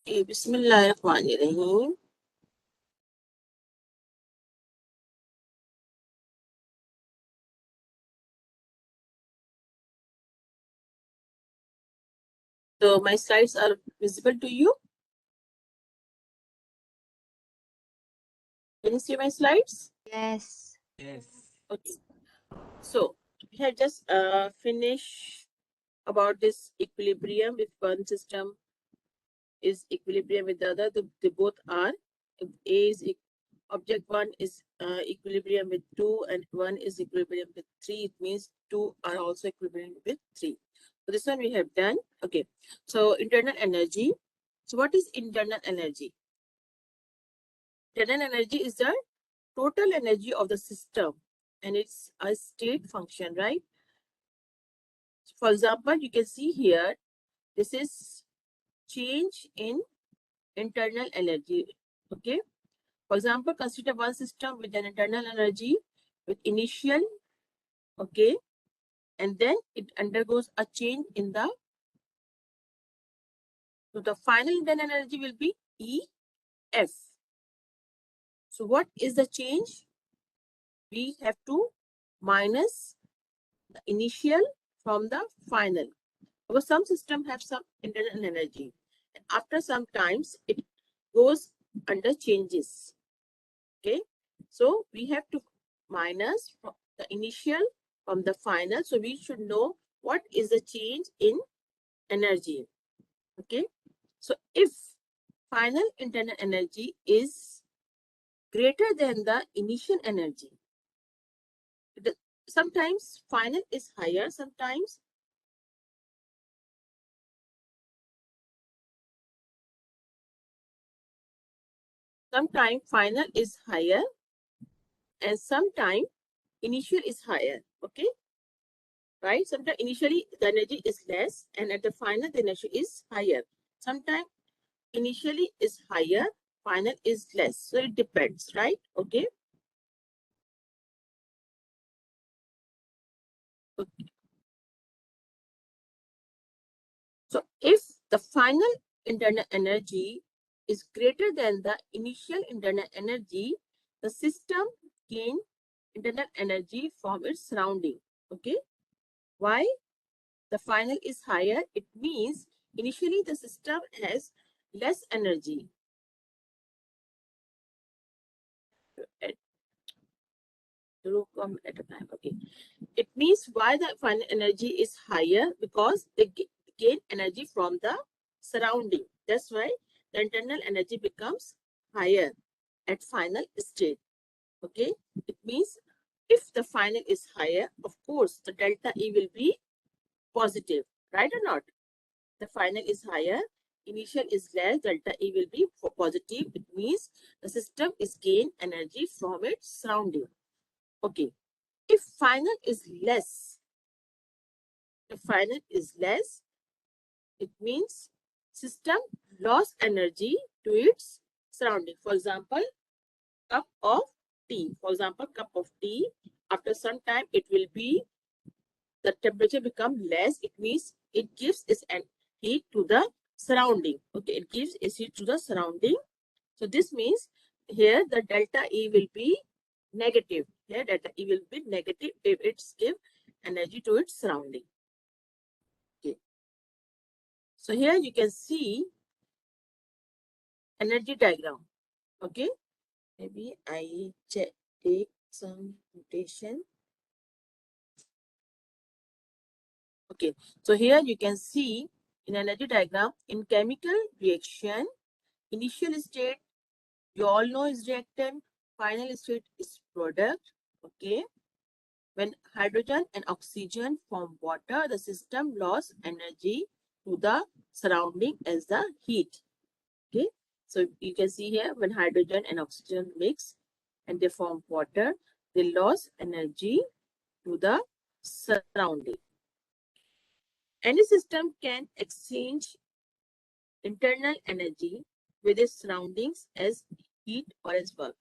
Bismillahirrahmanirrahim. So my slides are visible to you. Can you see my slides? Yes. Yes. Okay. So we have just finished about this equilibrium. If one system is equilibrium with the other, they both are. If A is object one is equilibrium with two, and one is equilibrium with three. It means two are also equilibrium with three. So this one we have done. Okay. So internal energy. So what is internal energy? Internal energy is the total energy of the system, and it's a state function, right? For example, you can see here, this is change in internal energy. Okay. For example, consider one system with an internal energy with initial, okay, and then it undergoes a change in the, so the final internal energy will be EF. So what is the change? We have to minus the initial from the final. Because some system have some internal energy. And after some times, it goes under changes. Okay. So we have to minus from the initial from the final. So we should know what is the change in energy. Okay. So if final internal energy is greater than the initial energy, sometimes final is higher, sometimes final is higher, and sometimes initial is higher. Okay. Right? Sometimes initially the energy is less, and at the final the energy is higher. Sometimes initially is higher, final is less. So it depends, right? Okay. Okay. So if the final internal energy is greater than the initial internal energy, the system gain internal energy from its surrounding. Okay. Why? The final is higher. It means initially the system has less energy. To come at a time. Okay. It means why the final energy is higher, because they gain energy from the surrounding. That's why the internal energy becomes higher at final state. Okay. It means if the final is higher, of course, the delta E will be positive, right or not? The final is higher, initial is less, delta E will be positive. It means the system is gain energy from its surrounding. Okay. If final is less, it means system lost energy to its surrounding. For example, cup of tea. For example, cup of tea, after some time, it will be, the temperature become less. It means it gives its heat to the surrounding. Okay, it gives its heat to the surrounding. So this means here the delta E will be negative. Here delta E will be negative if it's give energy to its surrounding. Okay. So here you can see energy diagram. Okay. Maybe I take some notation. Okay. So here you can see in energy diagram, in chemical reaction, initial state, you all know is reactant, final state is product. Okay. When hydrogen and oxygen form water, the system lost energy to the surrounding as the heat. Okay. So you can see here, when hydrogen and oxygen mix and they form water, they lose energy to the surrounding. Any system can exchange internal energy with its surroundings as heat or as work.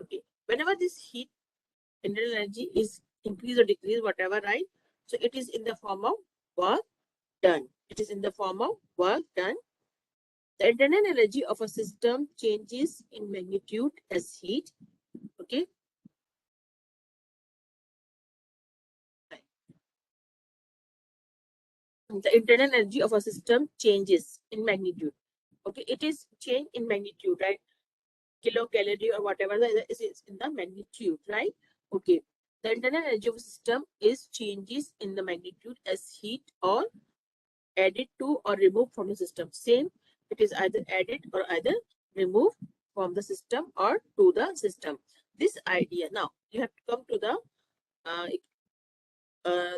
Okay. Whenever this heat, internal energy is increase or decrease, whatever, right? So it is in the form of work done. It is in the form of work done. The internal energy of a system changes in magnitude as heat. Okay. The internal energy of a system changes in magnitude. Okay, it is change in magnitude, right? Kilocalorie or whatever is in the magnitude, right? Okay. The internal energy of a system is changes in the magnitude as heat or added to or removed from the system. Same, it is either added or either removed from the system or to the system. This idea, now you have to come to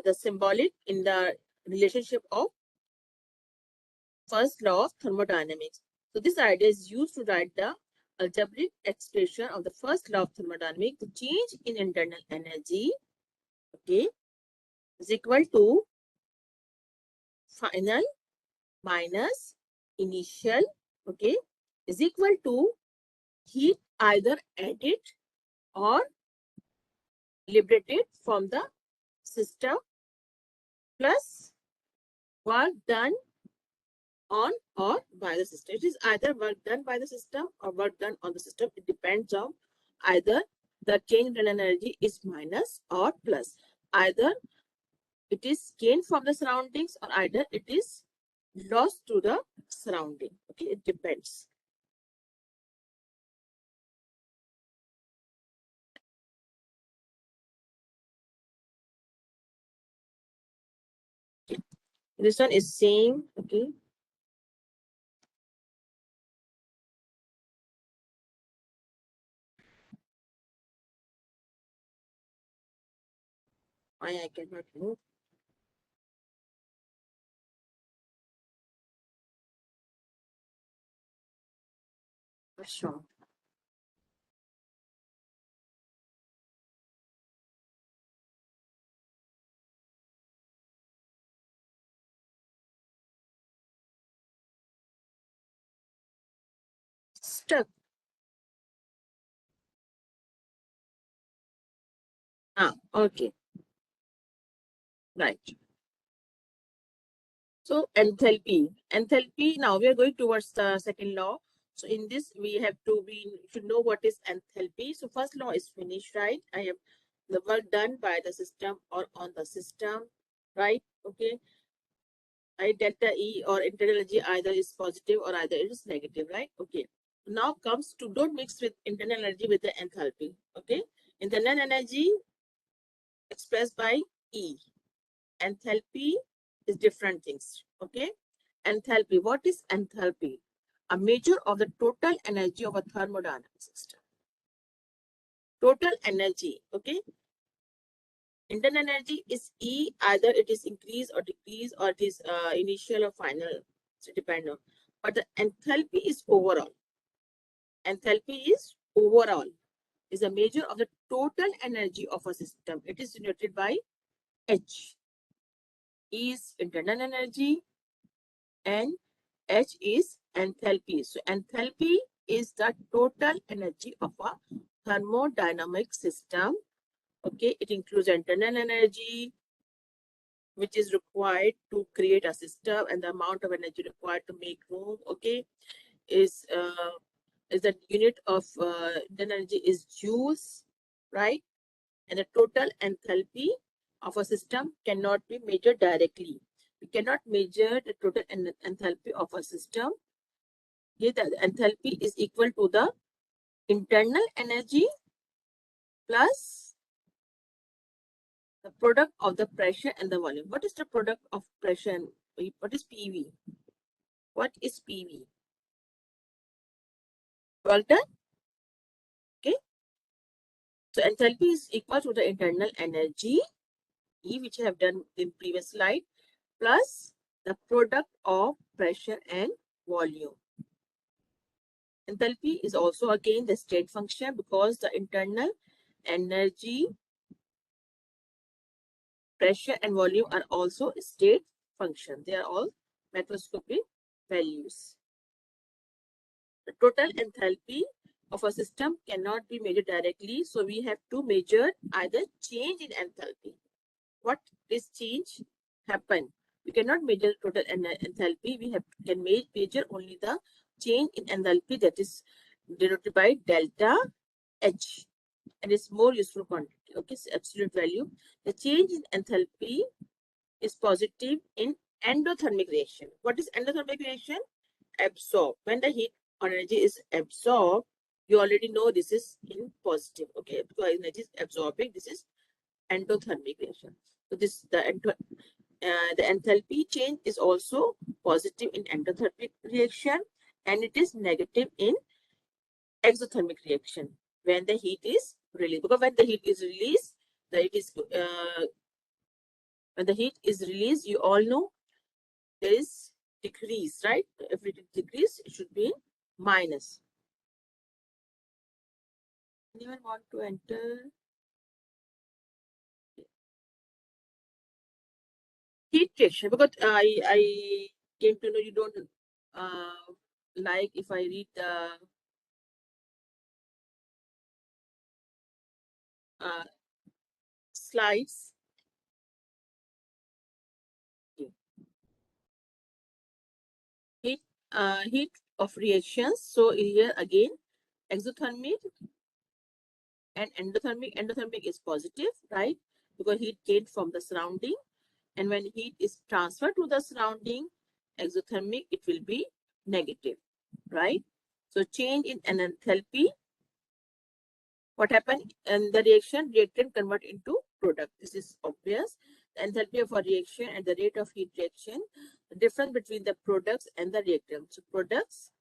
the symbolic in the relationship of first law of thermodynamics. So this idea is used to write the algebraic expression of the first law of thermodynamics. The change in internal energy, okay, is equal to final minus initial, okay, is equal to heat either added or liberated from the system plus work done on or by the system. It is either work done by the system or work done on the system. It depends on either the change in energy is minus or plus. Either it is gained from the surroundings or either it is lost to the surrounding. Okay, it depends. Okay. This one is same. Okay. I cannot move. Sure. Stuck. Okay. Right. So enthalpy. Enthalpy, now we are going towards the second law. So in this, we have to be should know what is enthalpy. So first law is finished, right? I have the work done by the system or on the system, right? Okay. I delta E or internal energy either is positive or either it is negative, right? Okay. Now comes to don't mix with internal energy with the enthalpy. Okay. Internal energy expressed by E. Enthalpy is different things. Okay. Enthalpy. What is enthalpy? A measure of the total energy of a thermodynamic system. Total energy. Okay. Internal energy is E. Either it is increase or decrease or it is initial or final. So depend on. But the enthalpy is overall. Enthalpy is overall. Is a measure of the total energy of a system. It is denoted by H. E is internal energy and H is enthalpy. So enthalpy is the total energy of a thermodynamic system. Okay, it includes internal energy, which is required to create a system, and the amount of energy required to make room. Okay, is the unit of internal energy is joules, right? And the total enthalpy of a system cannot be measured directly. We cannot measure the total enthalpy of a system. Okay, the enthalpy is equal to the internal energy plus the product of the pressure and the volume. What is the product of pressure and what is PV? What is PV? Well done. Okay. So enthalpy is equal to the internal energy, E, which I have done in previous slide, plus the product of pressure and volume. Enthalpy is also again the state function because the internal energy, pressure and volume are also state function. They are all macroscopic values. The total enthalpy of a system cannot be measured directly. So we have to measure either change in enthalpy. What is change happen? We cannot measure total enthalpy. We can measure only the change in enthalpy that is denoted by delta H, and it's more useful quantity. Okay, so absolute value. The change in enthalpy is positive in endothermic reaction. What is endothermic reaction? Absorb. When the heat or energy is absorbed, you already know this is in positive. Okay, because energy is absorbing, this is endothermic reaction. So this the enthalpy change is also positive in endothermic reaction, and it is negative in exothermic reaction when the heat is released. Because when the heat is released, when the heat is released, you all know there is decrease, right? If it is decrease, it should be in minus. Anyone want to enter? Heat reaction, because I came to know you don't like if I read the slides. Heat of reactions. So here again, exothermic and endothermic. Endothermic is positive, right? Because heat gained from the surrounding. And when heat is transferred to the surrounding, exothermic, it will be negative, right? So change in an enthalpy. What happened in the reaction? Reactant convert into product. This is obvious. The enthalpy of a reaction and the rate of heat reaction. The difference between the products and the reactant. So products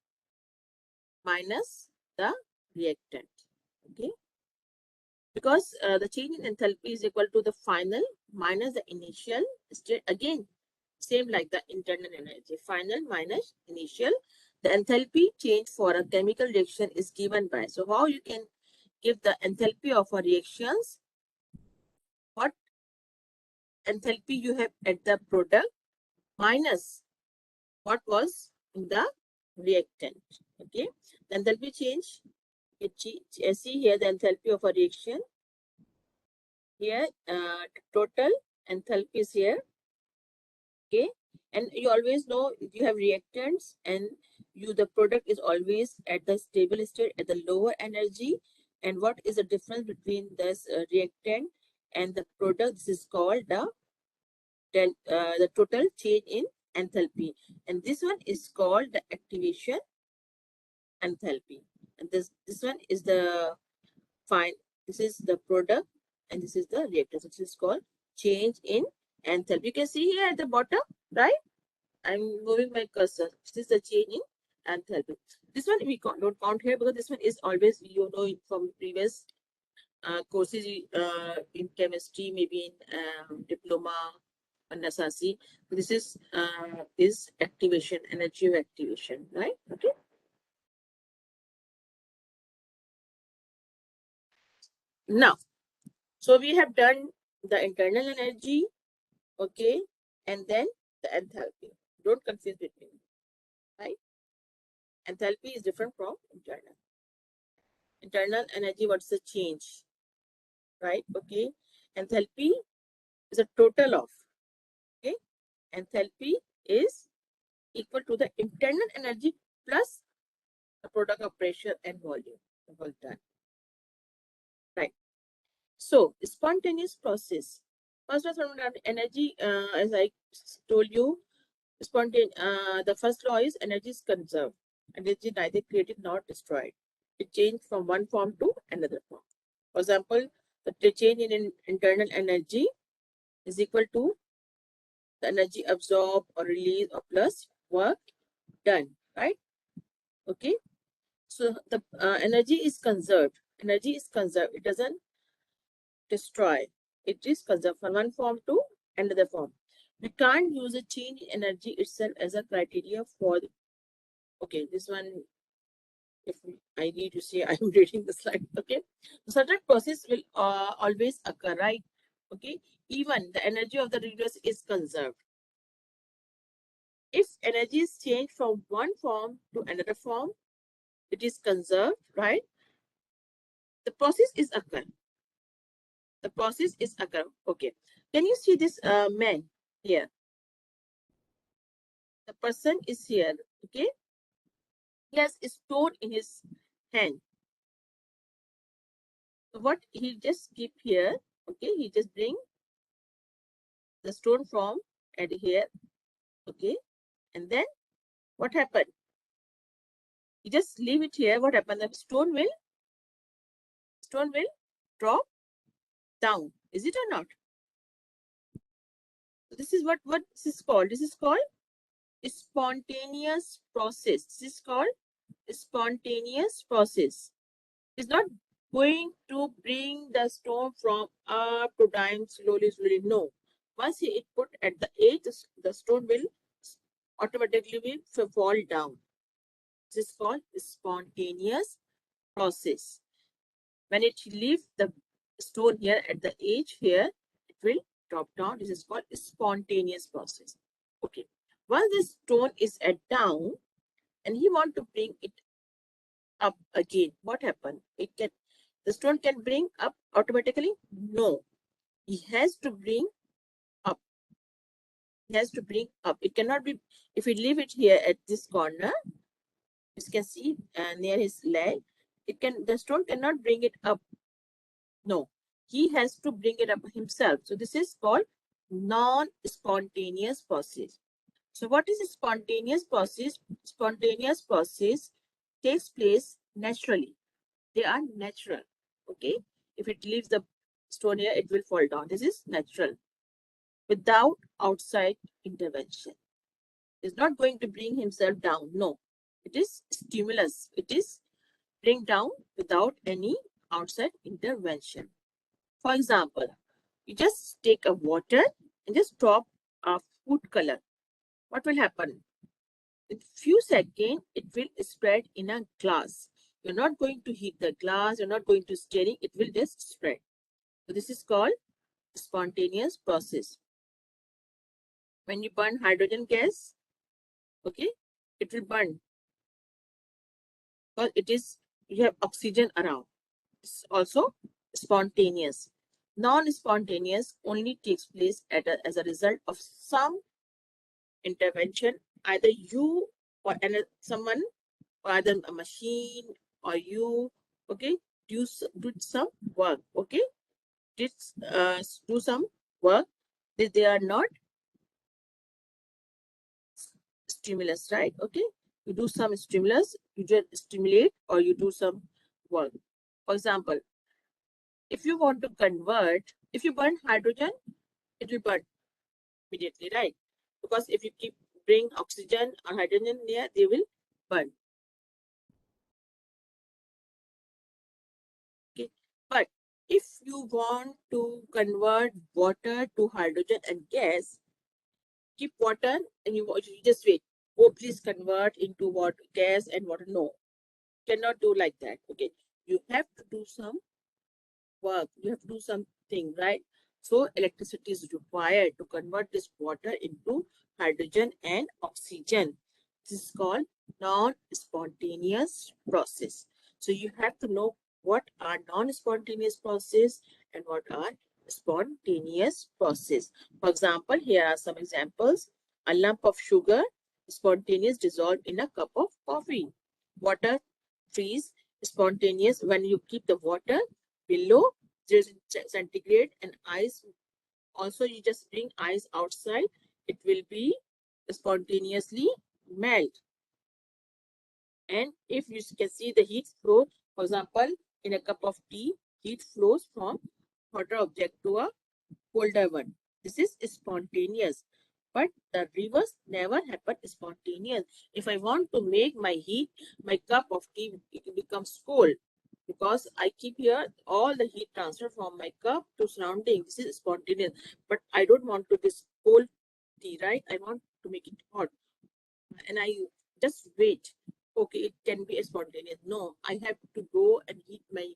minus the reactant. Okay. Because the change in enthalpy is equal to the final minus the initial state. Again, same like the internal energy. Final minus initial. The enthalpy change for a chemical reaction is given by. So how you can give the enthalpy of a reactions? What enthalpy you have at the product minus what was in the reactant. Okay. The enthalpy change. See here the enthalpy of a reaction. Here total enthalpy is here. Okay, and you always know you have reactants and the product is always at the stable state at the lower energy. And what is the difference between this reactant and the product? This is called the total change in enthalpy, and this one is called the activation enthalpy. And this one is the fine. This is the product and this is the reactant. So this is called change in enthalpy. You can see here at the bottom, right? I'm moving my cursor. This is the change in enthalpy. This one we don't count here because this one is always, you know, from previous courses in chemistry, maybe in diploma or NSASI. This is activation, energy of activation, right? Okay. Now, so we have done the internal energy, okay, and then the enthalpy. Don't confuse between, right? Enthalpy is different from internal. Internal energy, what's the change, right? Okay. Enthalpy is a total of, okay. Enthalpy is equal to the internal energy plus the product of pressure and volume. All done. Right. So spontaneous process. First of all, energy, as I told you, the first law is energy is conserved. Energy neither created nor destroyed. It changed from one form to another form. For example, the change in internal energy is equal to the energy absorbed or released or plus work done, right? Okay. So the energy is conserved. Energy is conserved. It doesn't destroy. It is conserved from one form to another form. We can't use a change in energy itself as a criteria for okay, this one, if I need to say, I'm reading the slide, okay. Certain process will always occur, right? Okay, even the energy of the reduce is conserved. If energy is changed from one form to another form, it is conserved, right? The process is occur. The process is occur. Okay. Can you see this man here? The person is here. Okay. He has a stone in his hand. So what he just keep here, okay, he just bring the stone from at here, okay, and then what happened? You just leave it here. What happened? The stone will drop down. Is it or not? So this is what this is called. This is called spontaneous process. This is called spontaneous process. It's not going to bring the stone from up to down slowly, slowly. No. Once it put at the edge, the stone will automatically will fall down. This is called spontaneous process. When it leaves the stone here at the edge here, it will drop down. This is called spontaneous process. Okay. Once the stone is at down and he want to bring it up again, what happened? The stone can bring up automatically? No. He has to bring up. He has to bring up. It cannot be, if we leave it here at this corner, you can see near his leg, the stone cannot bring it up. No, he has to bring it up himself. So this is called non-spontaneous process. So what is a spontaneous process? Spontaneous process takes place naturally. They are natural. Okay. If it leaves the stone here, it will fall down. This is natural. Without outside intervention. It's not going to bring himself down. No. It is stimulus. It is bring down without any outside intervention. For example, you just take a water and just drop a food color. What will happen? In few seconds, it will spread in a glass. You're not going to heat the glass. You're not going to stirring. It will just spread. So this is called spontaneous process. When you burn hydrogen gas, okay, it will burn because you have oxygen around. It's also spontaneous. Non-spontaneous only takes place as a result of some intervention, either you or someone, or either a machine or you, okay, do some work, okay, did do some work. They are not stimulus, right? Okay, you do some stimulus, you just stimulate or you do some work. For example, if you want to convert, if you burn hydrogen, it will burn immediately, right? Because if you keep bring oxygen or hydrogen there, they will burn. Okay, but if you want to convert water to hydrogen and gas, keep water and you just wait. Oh, please convert into what gas and water. No, cannot do like that. Okay, you have to do some work. You have to do something, right? So electricity is required to convert this water into hydrogen and oxygen. This is called non-spontaneous process. So you have to know what are non-spontaneous process and what are spontaneous process. For example, here are some examples. A lump of sugar, spontaneous, dissolved in a cup of coffee. Water freeze, spontaneous, when you keep the water below 0 centigrade, and ice. Also, you just bring ice outside, it will be spontaneously melt. And if you can see the heat flow, for example, in a cup of tea, heat flows from hotter object to a colder one. This is spontaneous. But the reverse never happen spontaneous. If I want to make my cup of tea, it becomes cold because I keep here all the heat transfer from my cup to surrounding. This is spontaneous. But I don't want to this cold tea, right? I want to make it hot. And I just wait. Okay, it can be spontaneous. No, I have to go and heat my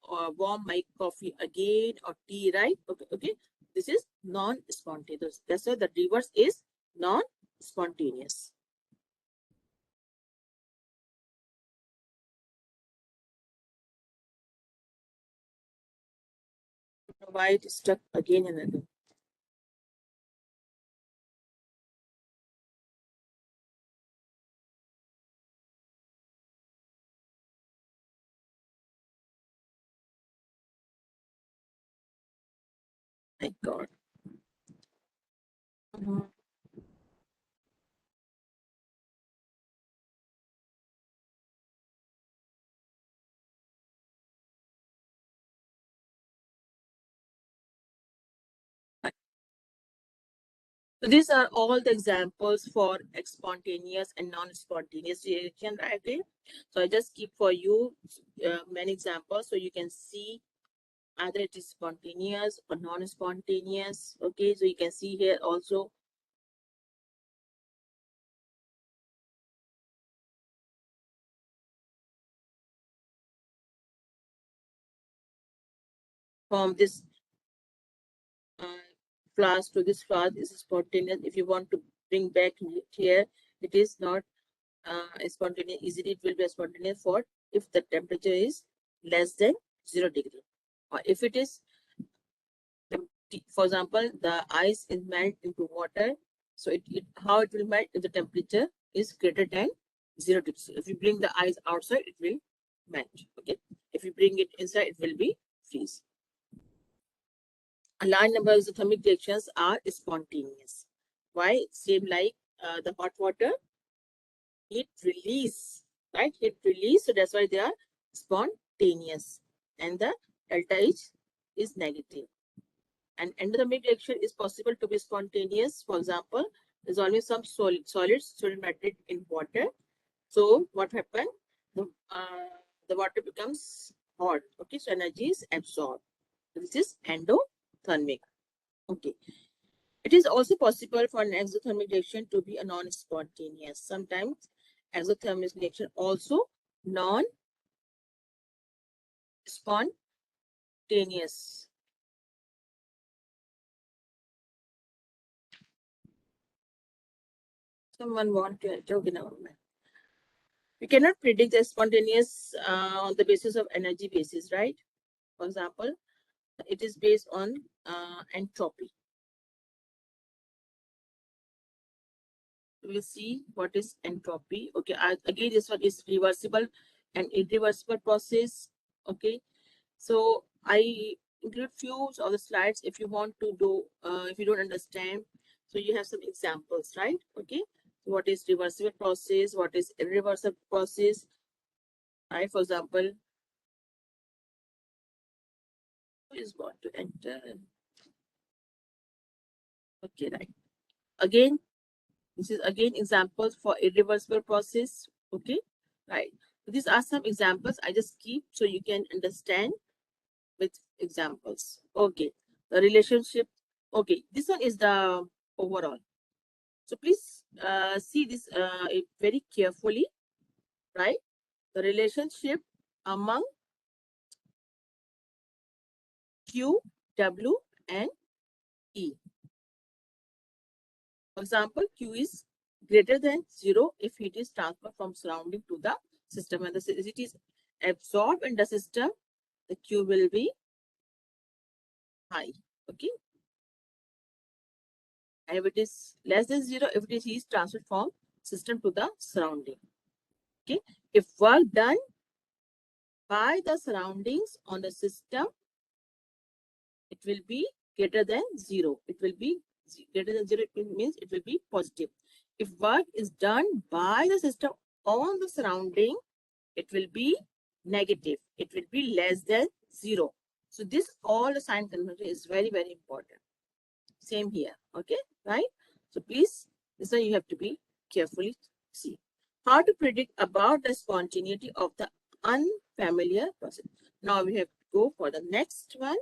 or warm my coffee again or tea, right? Okay, okay. This is non-spontaneous. That's why the reverse is non-spontaneous. Why it is stuck again and again? My God. Mhm. So these are all the examples for spontaneous and non-spontaneous reaction, right? So I just keep for you many examples so you can see either it is spontaneous or non-spontaneous. Okay, so you can see here also from this uh, flask to this flask is spontaneous. If you want to bring back here, it is not spontaneous. Easily, it will be spontaneous for if the temperature is less than 0 degree, or if it is, for example, the ice is melt into water. So how it will melt if the temperature is greater than 0 degree. So if you bring the ice outside, it will melt. Okay. If you bring it inside, it will be freeze. A large number of thermic reactions are spontaneous. Why? Same like the hot water, heat release, right? Heat release. So that's why they are spontaneous. And the delta H is negative. And endothermic reaction is possible to be spontaneous. For example, dissolving some solids melted in water. So what happened? The water becomes hot. Okay, so energy is absorbed. This is endothermic. Okay. It is also possible for an exothermic reaction to be a non-spontaneous. Sometimes exothermic reaction also non-spontaneous. Someone want to enter? Okay, now. We cannot predict the spontaneous on the basis of energy basis, right? For example, it is based on entropy. We'll see what is entropy. Okay, again, this one is reversible and irreversible process. Okay, so I include few of the slides if you want to do, if you don't understand. So you have some examples, right? Okay, what is reversible process? What is irreversible process? Right, for example, who is going to enter? Okay, right. Again, this is again examples for irreversible process. Okay, right. So these are some examples I just keep so you can understand with examples. Okay, the relationship. Okay, this one is the overall. So please see this very carefully, right? The relationship among Q, W, and E. For example, Q is greater than 0 if heat is transferred from surrounding to the system. And the heat is absorbed in the system, the Q will be high. Okay. And if it is less than 0, if it is heat transferred from system to the surrounding. Okay. If work done by the surroundings on the system, it will be greater than 0. It will be greater than 0. It means it will be positive. If work is done by the system on the surrounding, it will be negative. It will be less than 0. So this all the sign convention is very, very important. Same here. Okay, right? So please, this one you have to be carefully see. How to predict about the spontaneity of the unfamiliar process. Now we have to go for the next one.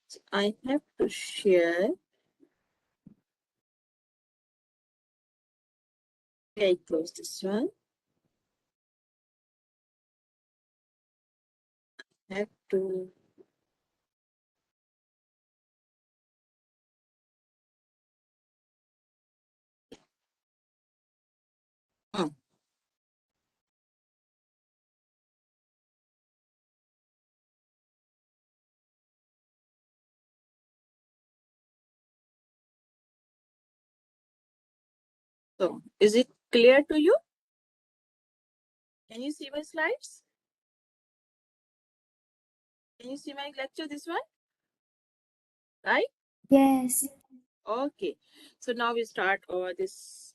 So I have to share. Okay, close this one. I have to So, is it clear to you? Can you see my slides? Can you see my lecture, this one? Right? Yes. Okay. So now we start over this.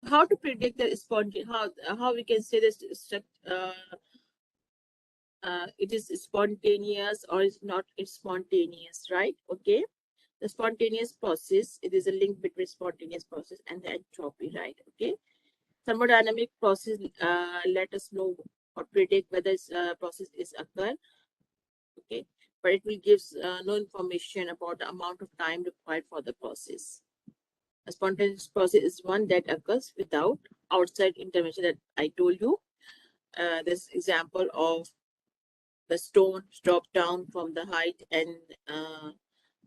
How to predict the spontaneous, how we can say this, it is spontaneous or is not it's spontaneous, right? Okay. The spontaneous process, it is a link between spontaneous process and the entropy, right? Okay. Thermodynamic process let us know or predict whether this process is occur, okay, but it will give no information about the amount of time required for the process. A spontaneous process is one that occurs without outside intervention that I told you. This example of the stone drop down from the height and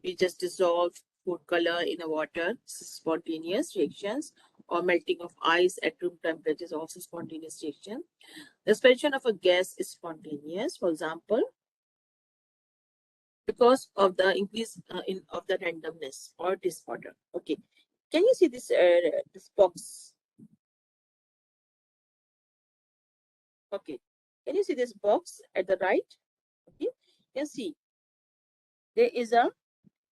we just dissolve food color in a water, spontaneous reactions, or melting of ice at room temperature is also spontaneous reaction. The suspension of a gas is spontaneous, for example, because of the increase in of the randomness or disorder. Okay, can you see this box? Okay, can you see this box at the right? Okay, you can see there is a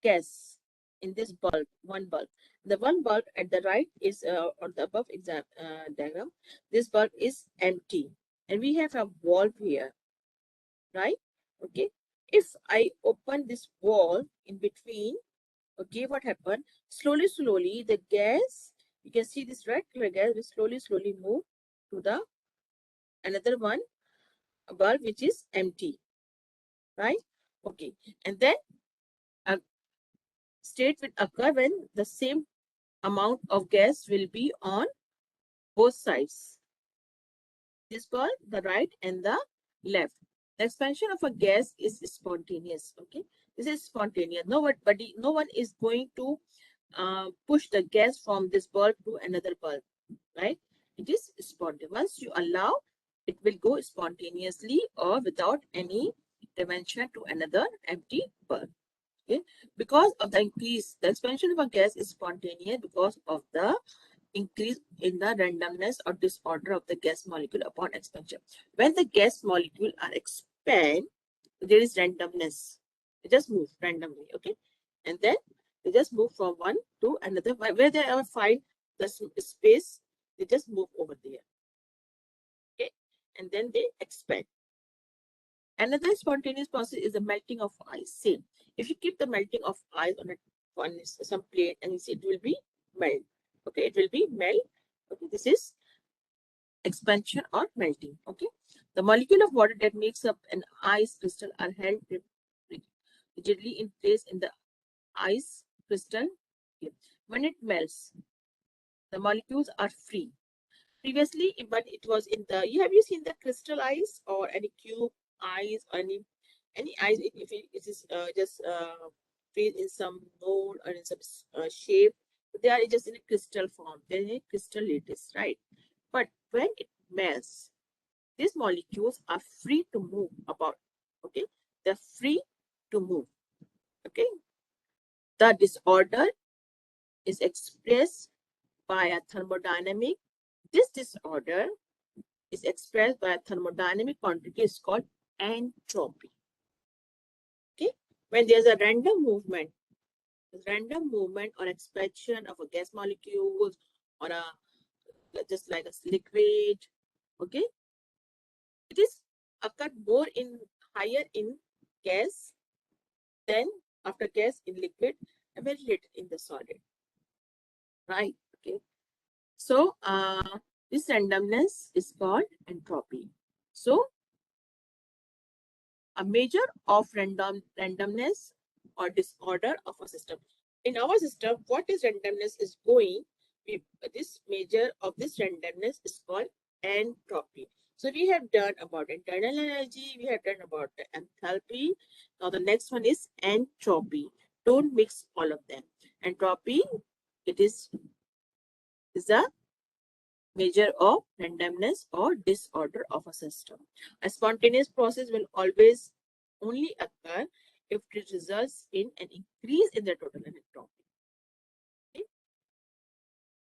gas in this bulb, one bulb. The one bulb at the right is on the above diagram. This bulb is empty, and we have a valve here, right? Okay. If I open this wall in between, okay, what happened? Slowly, the gas, you can see this red color gas will slowly move to the another one bulb which is empty, right? Okay, and then a state will occur when the same amount of gas will be on both sides. This bulb, the right and the left. The expansion of a gas is spontaneous. Okay, this is spontaneous. No one is going to push the gas from this bulb to another bulb, right? It is spontaneous. Once you allow, it will go spontaneously or without any intervention to another empty bulb. Okay, because of the increase, the expansion of a gas is spontaneous because of the increase in the randomness or disorder of the gas molecule upon expansion. When the gas molecule are expand, there is randomness. They just move randomly, okay? And then they just move from one to another. Where they ever find the space, they just move over there, okay? And then they expand. Another spontaneous process is the melting of ice. Same. If you keep the melting of ice on some plate and you see it will be melt. Okay, it will be melt. Okay, this is expansion or melting. Okay, the molecule of water that makes up an ice crystal are held rigidly in place in the ice crystal. Okay. When it melts, the molecules are free. Previously, but it was in the. Have you seen the crystal ice or any cube ice or any ice? If it is just freeze in some mold or in some shape, they are just in a crystal form. They're in a crystal lattice, right? But when it melts, these molecules are free to move about. Okay, they're free to move. Okay, the disorder is expressed by a thermodynamic. This disorder is expressed by a thermodynamic quantity is called entropy. Okay, when there's a random movement or expansion of a gas molecules or a just like a liquid, okay, it is occurred more in higher in gas than after gas in liquid and very little in the solid, right? Okay, so this randomness is called entropy. So a measure of randomness or disorder of a system. In our system, what is randomness is going, this measure of this randomness is called entropy. So we have done about internal energy, we have done about the enthalpy. Now the next one is entropy. Don't mix all of them. Entropy, it is the measure of randomness or disorder of a system. A spontaneous process will always only occur if it results in an increase in the total entropy.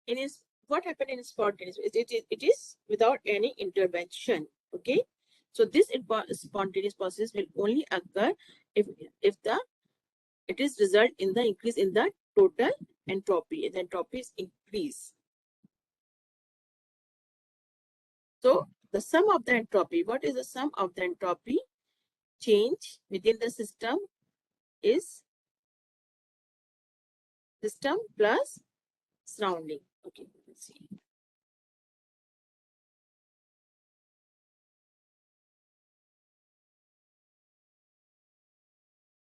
Okay? What happened in spontaneous? It is without any intervention. Okay, so this spontaneous process will only occur if it is result in the increase in the total entropy. And the entropy is increase. So the sum of the entropy. What is the sum of the entropy change within the system? Is system plus surrounding. Okay, let's see.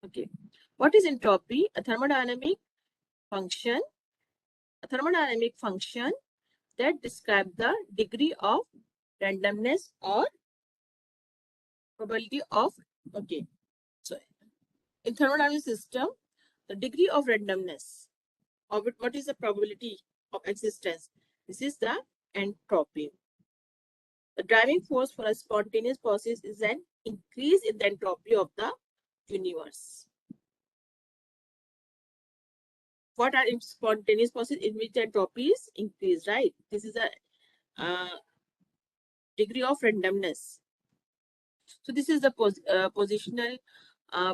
Okay, what is entropy? A thermodynamic function. A thermodynamic function that describe the degree of randomness or probability of, okay, so in thermodynamic system, the degree of randomness of it, what is the probability of existence? This is the entropy. The driving force for a spontaneous process is an increase in the entropy of the universe. What are spontaneous processes in which the entropy is increased, right? This is a degree of randomness. So this is the positional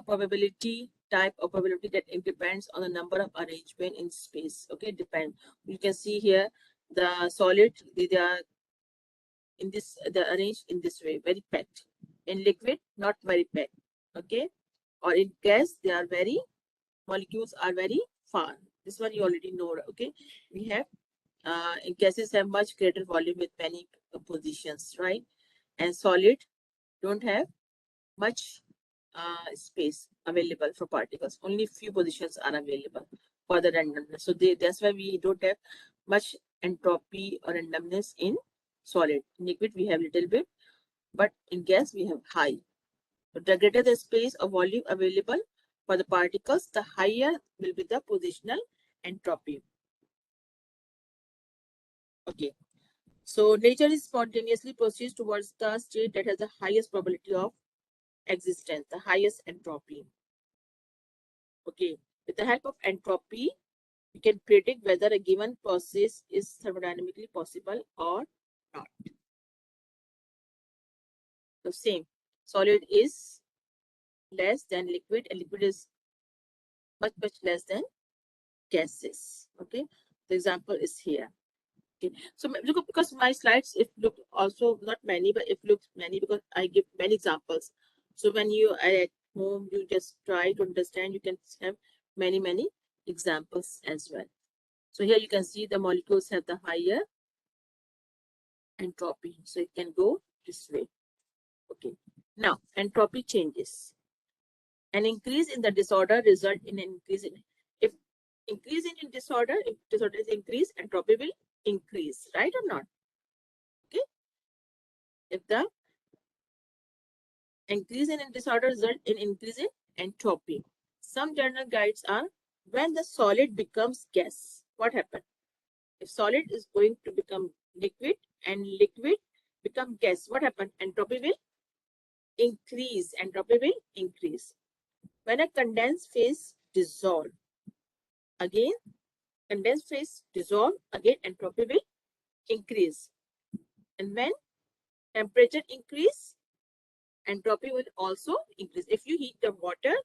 probability type of probability that it depends on the number of arrangement in space. Okay, depend. You can see here the solid, they are in this, they're arranged in this way, very packed. In liquid, not very packed. Okay, or in gas, they are very, molecules are very far. This one you already know. Okay, we have gases have much greater volume with many positions, right? And solid don't have much space available for particles. Only few positions are available for the randomness. So that's why we don't have much entropy or randomness in solid. In liquid we have little bit, but in gas we have high. So the greater the space or volume available for the particles, the higher will be the positional entropy. Okay. So nature is spontaneously proceeds towards the state that has the highest probability of existence, the highest entropy. Okay. With the help of entropy, we can predict whether a given process is thermodynamically possible or not. So same, solid is less than liquid and liquid is much less than gases. Okay, the example is here. Okay, so look, because my slides, if look also not many, but if look many because I give many examples. So when you are at home, you just try to understand. You can have many examples as well. So here you can see the molecules have the higher entropy. So it can go this way. Okay. Now entropy changes. An increase in the disorder result in an increase in, if increase in disorder, if disorder is increased, entropy will increase, right or not? Okay. If the increase in disorder result in increase in entropy. Some general guides are when the solid becomes gas, what happens? If solid is going to become liquid and liquid become gas, what happens? Entropy will increase. Entropy will increase. When a condensed phase dissolve, again condensed phase dissolve, again entropy will increase. And when temperature increase, entropy will also increase. If you heat the water,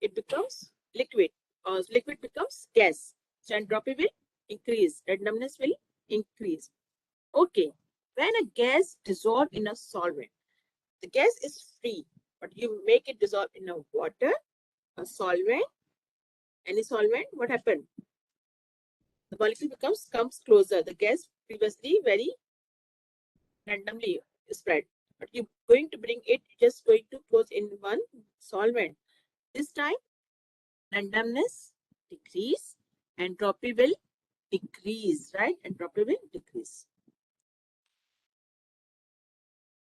it becomes liquid, or liquid becomes gas. So entropy will increase, randomness will increase. Okay, when a gas dissolve in a solvent, the gas is free, but you make it dissolve in a water, a solvent, any solvent, what happened? The molecule comes closer. The gas previously very randomly spread, but you're going to bring it just going to close in one solvent. This time randomness decrease, entropy will decrease, right? Entropy will decrease.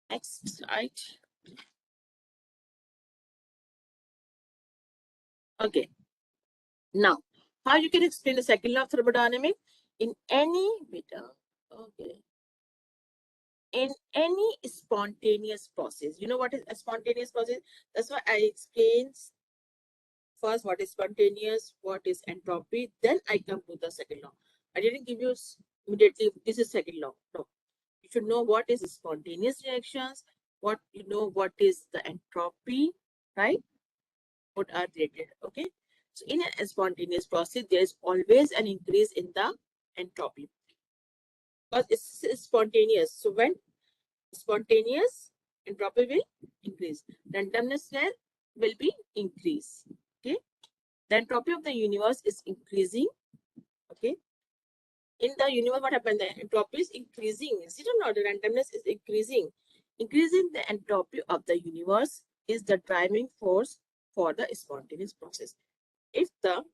Next slide. Okay. Now, how you can explain the second law of thermodynamics? In any beta, okay. In any spontaneous process, you know what is a spontaneous process? That's why I explained first what is spontaneous, what is entropy, then I come to the second law. I didn't give you immediately this is second law. No, you should know what is spontaneous reactions, what what is the entropy, right? What are related. Okay, so in a spontaneous process there is always an increase in the entropy because it's spontaneous. So when spontaneous, entropy will increase, randomness will be increase. Okay, the entropy of the universe is increasing. Okay, in the universe what happened, the entropy is increasing, is it or not? The randomness is increasing. Increasing the entropy of the universe is the driving force for the spontaneous process. If the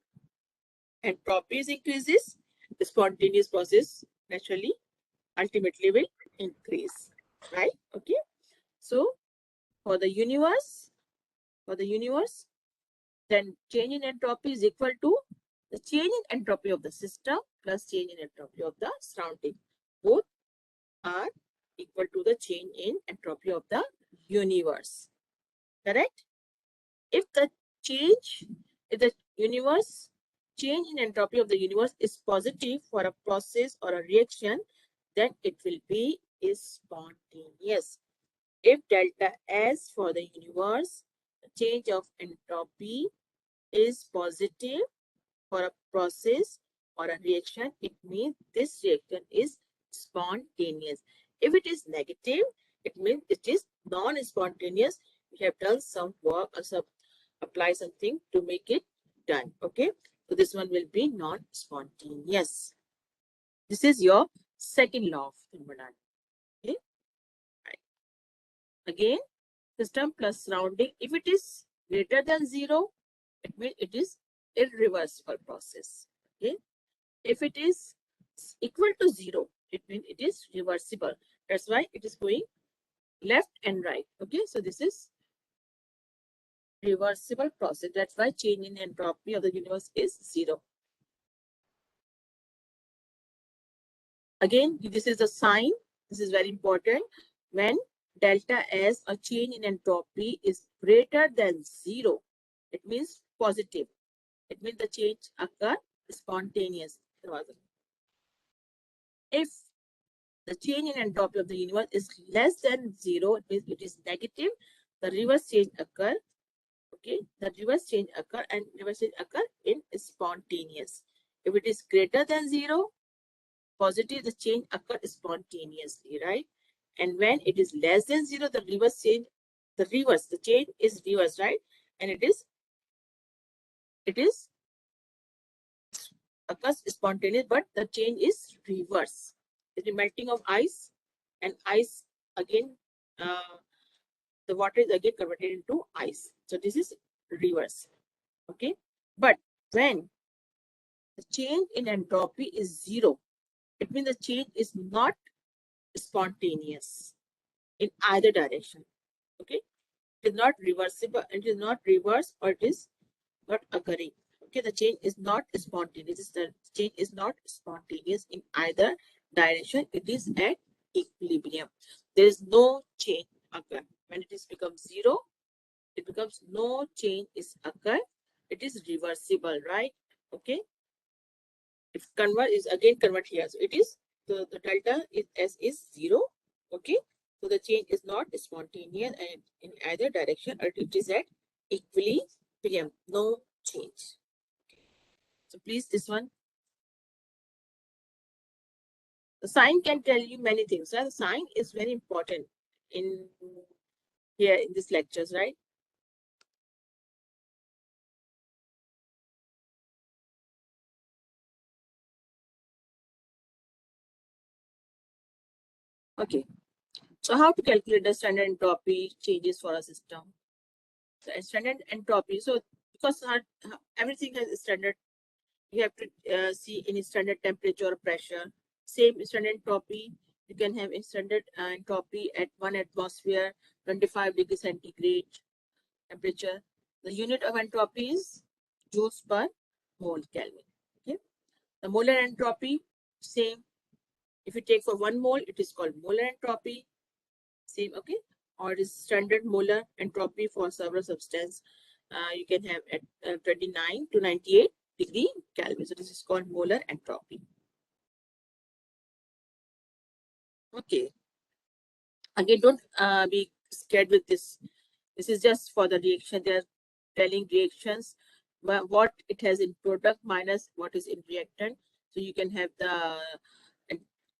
entropy is increases, the spontaneous process naturally ultimately will increase, right? Okay, so for the universe, then change in entropy is equal to the change in entropy of the system plus change in entropy of the surrounding. Both are equal to the change in entropy of the universe. Correct? If the universe change in entropy of the universe is positive for a process or a reaction, then it will be spontaneous. If delta S for the universe, the change of entropy is positive for a process or a reaction, it means this reaction is spontaneous. If it is negative, it means it is non-spontaneous. We have done some work or some apply something to make it done. Okay, so this one will be non-spontaneous. This is your second law of thermodynamics. Okay, right. Again, system plus surrounding. If it is greater than 0, it means it is irreversible process. Okay, if it is equal to 0, it means it is reversible. That's why it is going left and right. Okay, so this is reversible process. That's why change in entropy of the universe is 0. Again, this is a sign. This is very important. When delta S, a change in entropy, is greater than 0, it means positive. It means the change occur spontaneous. If the change in entropy of the universe is less than 0, it means it is negative. The reverse change occur. Okay, the reverse change occur and reverse change occur in spontaneous. If it is greater than 0, positive, the change occur spontaneously, right? And when it is less than 0, the reverse change, the change is reverse, right? And it is occurs spontaneous, but the change is reverse. The melting of ice, and ice again, the water is again converted into ice. So this is reverse. Okay, but when the change in entropy is 0, it means the change is not spontaneous in either direction. Okay, it is not reversible, it is not reverse, or it is not occurring. Okay, the change is not spontaneous. The change is not spontaneous in either direction. It is at equilibrium. There is no change occur. When it is becomes 0, it becomes no change is occur. It is reversible, right? Okay. If convert is again convert here, so it is the delta is S is 0. Okay, so the change is not spontaneous and in either direction, or it is at equilibrium, no change. Okay. So please, this one, the sign can tell you many things. So the sign is very important in here in these lectures, right? Okay. So how to calculate the standard entropy changes for a system? So standard entropy. So because everything has standard, you have to see in standard temperature or pressure. Same standard entropy, you can have in standard entropy at 1 atmosphere, 25 degrees centigrade temperature. The unit of entropy is joules per mole Kelvin. Okay, the molar entropy, same. If you take for 1 mole, it is called molar entropy. Same, okay, or it is standard molar entropy for several substance. you can have at 29 to 98 degree Kelvin. So this is called molar entropy. Okay. Again, don't be scared with this. This is just for the reaction. They are telling reactions, what it has in product minus what is in reactant. So you can have the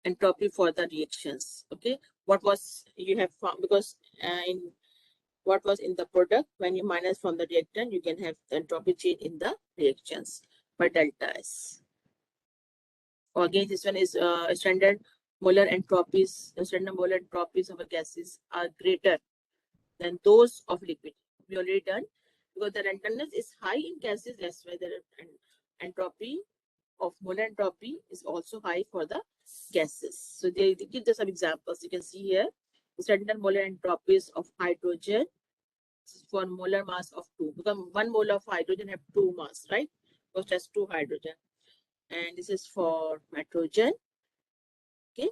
entropy for the reactions. Okay. What was you have found, because in what was in the product, when you minus from the reactant, you can have the entropy change in the reactions by delta S. Or again, this one is standard molar entropies. The standard molar entropies of a gases are greater than those of liquid. We already done, because the randomness is high in gases. That's why the entropy of molar entropy is also high for the gases. So they give us some examples. You can see here the standard molar entropies of hydrogen for molar mass of 2. Because 1 mole of hydrogen have 2 mass, right? Because it has 2 hydrogen. And this is for nitrogen. Okay.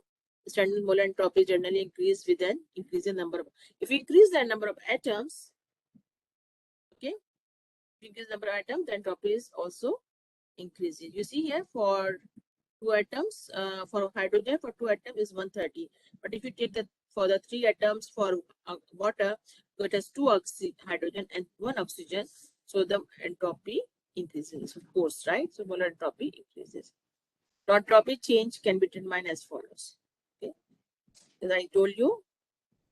Standard molar entropy generally increase with an increasing number of, if you increase the number of atoms, okay, if you increase the number of atoms, the entropy is also increases. You see here for 2 atoms, for hydrogen, for 2 atoms is 130. But if you take the for the 3 atoms for water, so it has 2 hydrogen and 1 oxygen. So the entropy increases, of course, right? So molar entropy increases. The entropy change can be determined as follows. Okay. As I told you,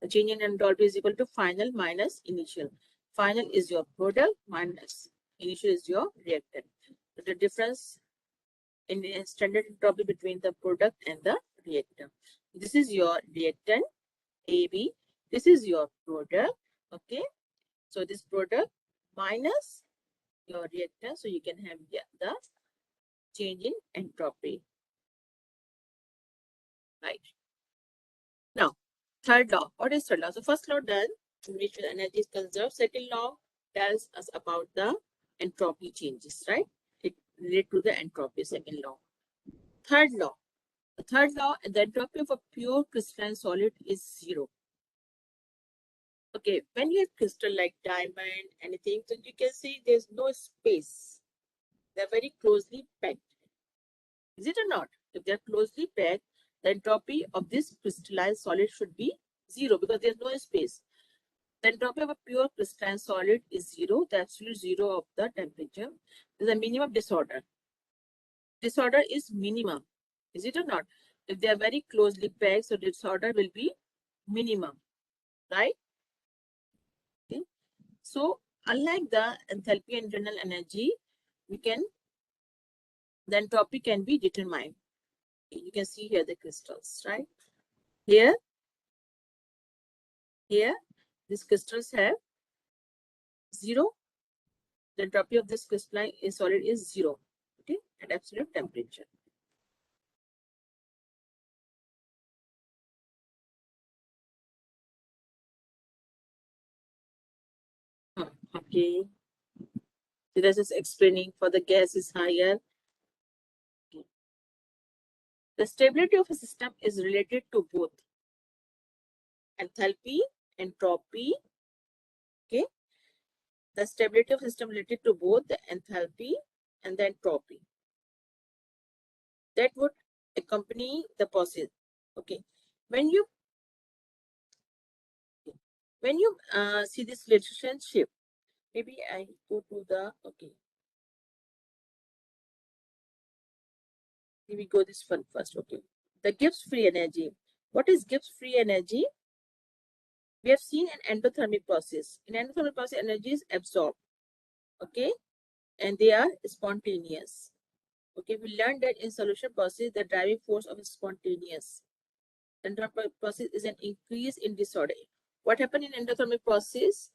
the change in entropy is equal to final minus initial. Final is your product minus initial is your reactant. The difference in the standard entropy between the product and the reactant. This is your reactant AB. This is your product. Okay. So this product minus your reactant. So you can have the change in entropy. Right. Now, third law. What is third law? So first law done, in which energy is conserved. Second law tells us about the entropy changes, right? It relates to the entropy, second law. Third law. The third law, the entropy of a pure crystalline solid is 0. Okay, when you have crystal like diamond, anything, so you can see there's no space. They're very closely packed. Is it or not? If they're closely packed, the entropy of this crystalline solid should be 0 because there's no space. The entropy of a pure crystalline solid is 0, the absolute 0 of the temperature. There's a minimum disorder. Disorder is minimum. Is it or not? If they are very closely packed, so disorder will be minimum, right? Okay. So unlike the enthalpy and internal energy, the entropy can be determined. You can see here the crystals, right? Here, these crystals have 0. The entropy of this crystalline solid is 0. Okay, at absolute temperature. Okay. So this is explaining for the gas is higher. Okay. The stability of a system is related to both enthalpy, entropy. Okay. The stability of system related to both the enthalpy and the entropy that would accompany the process. Okay. When you see this relationship, maybe I go to the, okay. We go this one first. Okay. The Gibbs free energy. What is Gibbs free energy? We have seen an endothermic process. In endothermic process, energy is absorbed. Okay. And they are spontaneous. Okay. We learned that in solution process, the driving force of spontaneous. Endothermic process is an increase in disorder. What happened in endothermic process?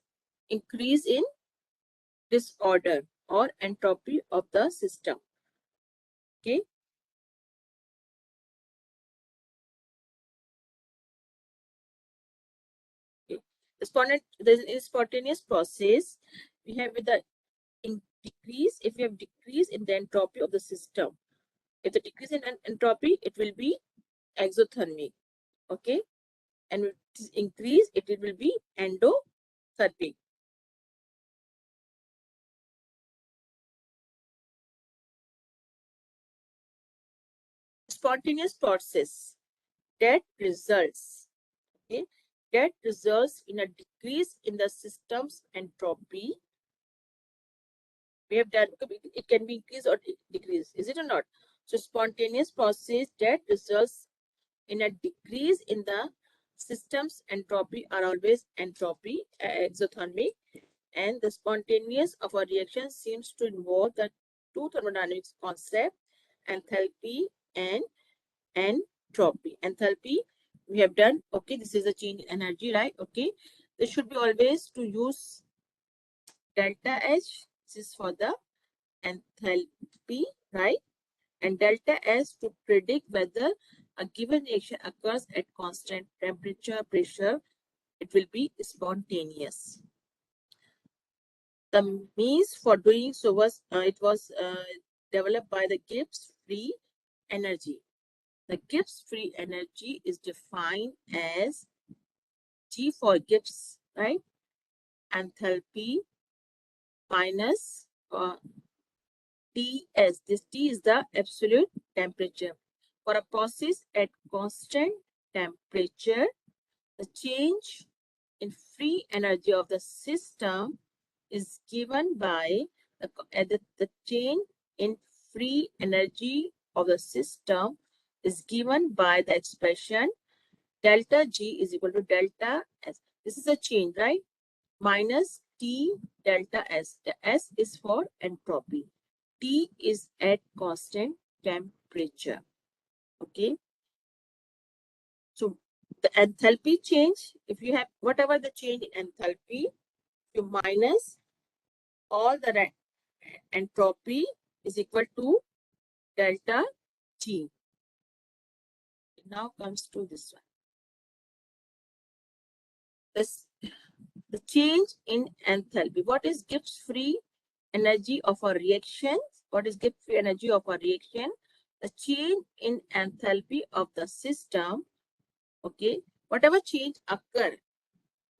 Increase in disorder or entropy of the system. Okay. In spontaneous process, we have with the decrease, if we have decrease in the entropy of the system. If the decrease in entropy, it will be exothermic. Okay. And if it is increase, it will be endothermic. spontaneous process that results, okay, that results in a decrease in the system's entropy. We have done, it can be increased or decreased, is it or not? So spontaneous process that results in a decrease in the system's entropy are always entropy exothermic, and the spontaneous of a reaction seems to involve the two thermodynamics concept, enthalpy and entropy. Enthalpy we have done, okay, this is a change in energy, right? Okay, this should be always to use delta H, this is for the enthalpy, right? And delta S to predict whether a given reaction occurs at constant temperature, pressure. It will be spontaneous. The means for doing so was developed by the Gibbs free energy. The Gibbs free energy is defined as G for Gibbs, right? Enthalpy minus Ts. This T is the absolute temperature. For a process at constant temperature, the change in free energy of the system is given by the change in free energy of the system is given by the expression delta G is equal to delta S. This is a change, right? Minus T delta S. The S is for entropy. T is at constant temperature. Okay. So the enthalpy change, if you have whatever the change in enthalpy, you minus all the entropy is equal to delta G. It now comes to this one. The change in enthalpy. What is Gibbs free energy of a reaction? What is Gibbs free energy of a reaction? The change in enthalpy of the system. Okay, whatever change occur.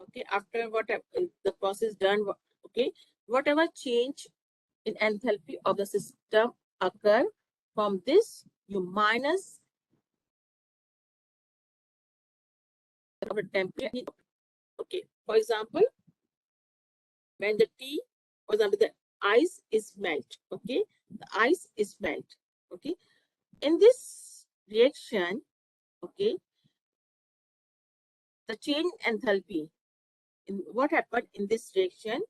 Okay, after whatever the process done. Okay, whatever change in enthalpy of the system occur, from this you minus the temperature. Okay, for example, when the T, for example, the ice is melt. Okay, the ice is melt. Okay, in this reaction, okay, the change in enthalpy. What happened in this reaction?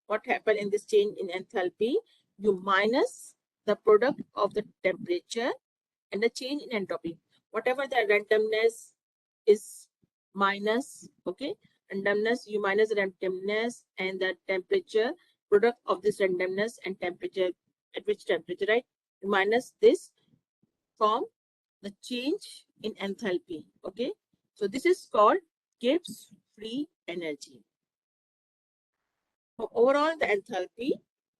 What happened in this change in enthalpy? You minus the product of the temperature and the change in entropy. Whatever the randomness is minus, okay, randomness, you minus the randomness and the temperature, product of this randomness and temperature, at which temperature, right? You minus this from the change in enthalpy, okay? So this is called Gibbs free energy. So overall the enthalpy,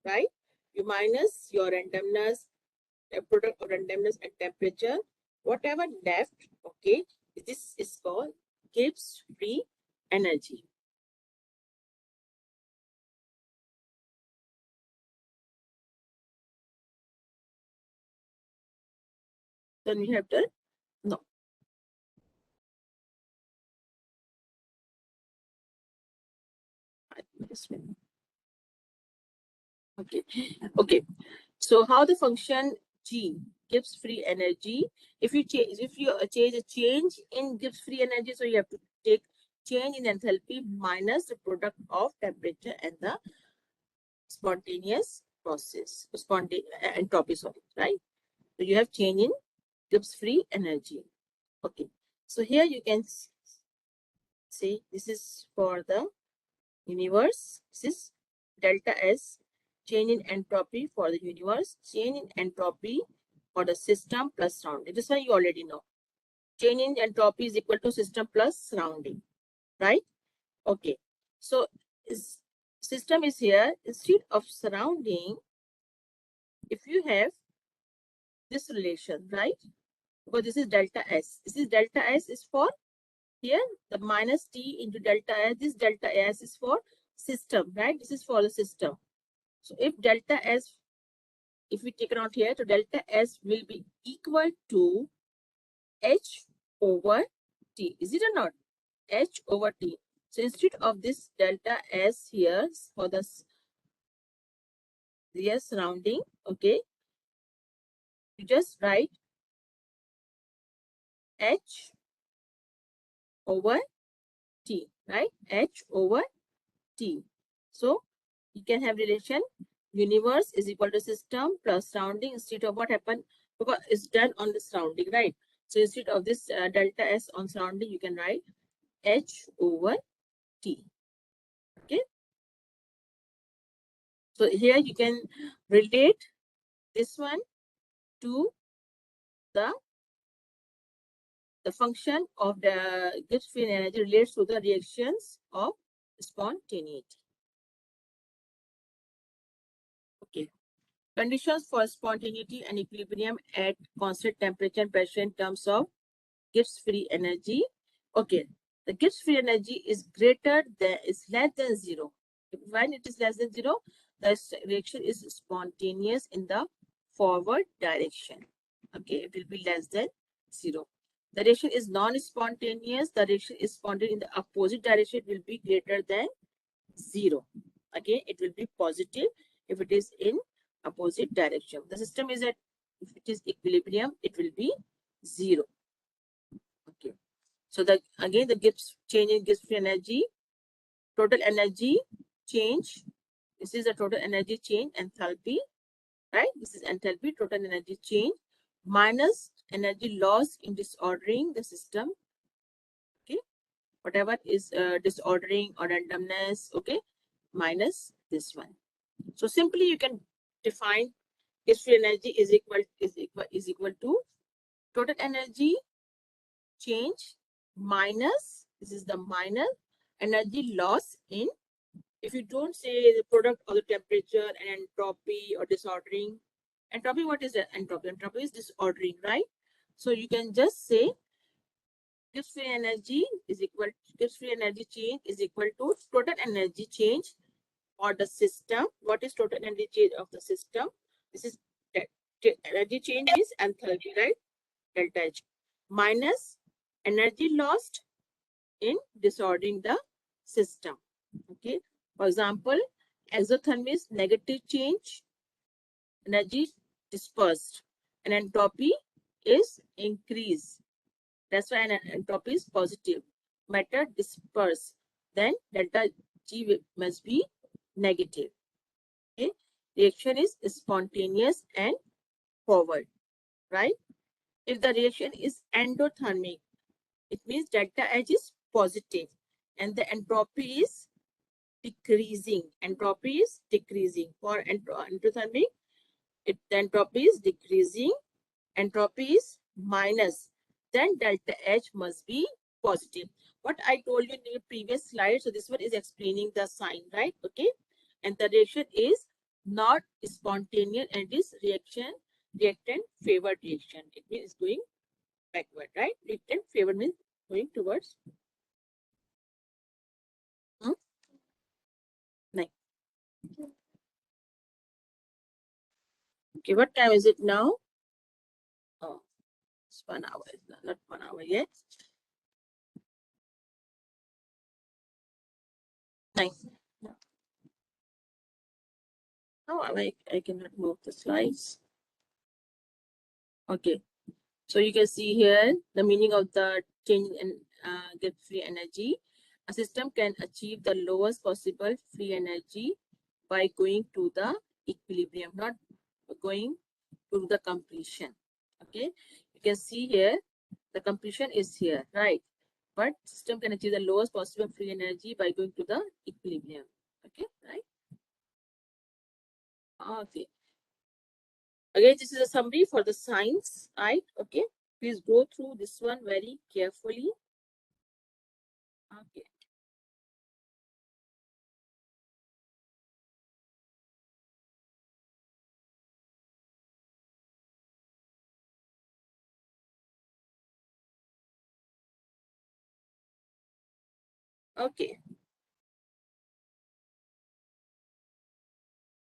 right? You minus your randomness, a product of randomness and temperature, whatever left, okay, this is called Gibbs free energy. Then we have done, no. Okay, okay. So how the function G Gibbs free energy? If you change a change in Gibbs free energy, so you have to take change in enthalpy minus the product of temperature and the spontaneous process, entropy, sorry, right? So you have change in Gibbs free energy. Okay, so here you can see this is for the universe. This is delta S, change in entropy for the universe, change in entropy for the system plus surrounding. This one you already know. Change in entropy is equal to system plus surrounding, right? Okay, so system is here. Instead of surrounding, if you have this relation, right? Because this is delta S. This is delta S is for here the minus T into delta S. This delta S is for system, right? This is for the system. So if delta S, if we take it out here, so delta S will be equal to H over T. Is it or not? H over T. So instead of this delta S here for the real surrounding, okay, you just write H over T, right? H over T. So you can have relation universe is equal to system plus surrounding instead of what happened because it's done on the surrounding, right? So instead of this delta S on surrounding, you can write H over T. Okay. So here you can relate this one to the function of the Gibbs free energy relates to the reactions of spontaneity. Okay. Conditions for spontaneity and equilibrium at constant temperature and pressure in terms of Gibbs free energy. Okay. The Gibbs free energy is less than zero. When it is less than zero, the reaction is spontaneous in the forward direction. Okay, it will be less than zero. The reaction is non-spontaneous. The reaction is spontaneous in the opposite direction. It will be greater than zero. Again, it will be positive if it is in opposite direction. The system is at, if it is equilibrium, it will be zero. Okay. So the again the Gibbs change in Gibbs free energy, total energy change. This is the total energy change, enthalpy, right? This is enthalpy, total energy change, minus energy loss in disordering the system. Okay, whatever is disordering or randomness, okay, minus this one. So simply you can define Gibbs free energy is equal to total energy change minus, this is the minus energy loss in, if you don't say the product of the temperature and entropy or disordering. Entropy, what is the entropy? Entropy is disordering, right? So you can just say Gibbs free energy is equal, Gibbs free energy change is equal to total energy change for the system. What is total energy change of the system? This is energy change is enthalpy, right? Delta H minus energy lost in disordering the system. Okay. For example, exothermy is negative change, energy dispersed, and entropy is increase. That's why entropy is positive. Matter dispersed, then delta G must be negative. Okay. Reaction is spontaneous and forward, right? If the reaction is endothermic, it means delta H is positive and the entropy is decreasing. Entropy is decreasing. For endothermic, the entropy is decreasing. Entropy is minus. Then delta H must be positive. What I told you in the previous slide, so this one is explaining the sign, right? Okay. And the reaction is not spontaneous and it is reactant favored reaction. It means going backward, right? Reactant favored means going towards nine. Okay, what time is it now? Oh, it's 1 hour. It's not 1 hour yet. 9. No, I cannot move the slides. Okay. So you can see here the meaning of the change in get free energy. A system can achieve the lowest possible free energy by going to the equilibrium, not going to the completion. Okay, you can see here the completion is here, right? But system can achieve the lowest possible free energy by going to the equilibrium. Okay, right? Okay. Again, this is a summary for the science, right? Okay. Please go through this one very carefully. Okay. Okay.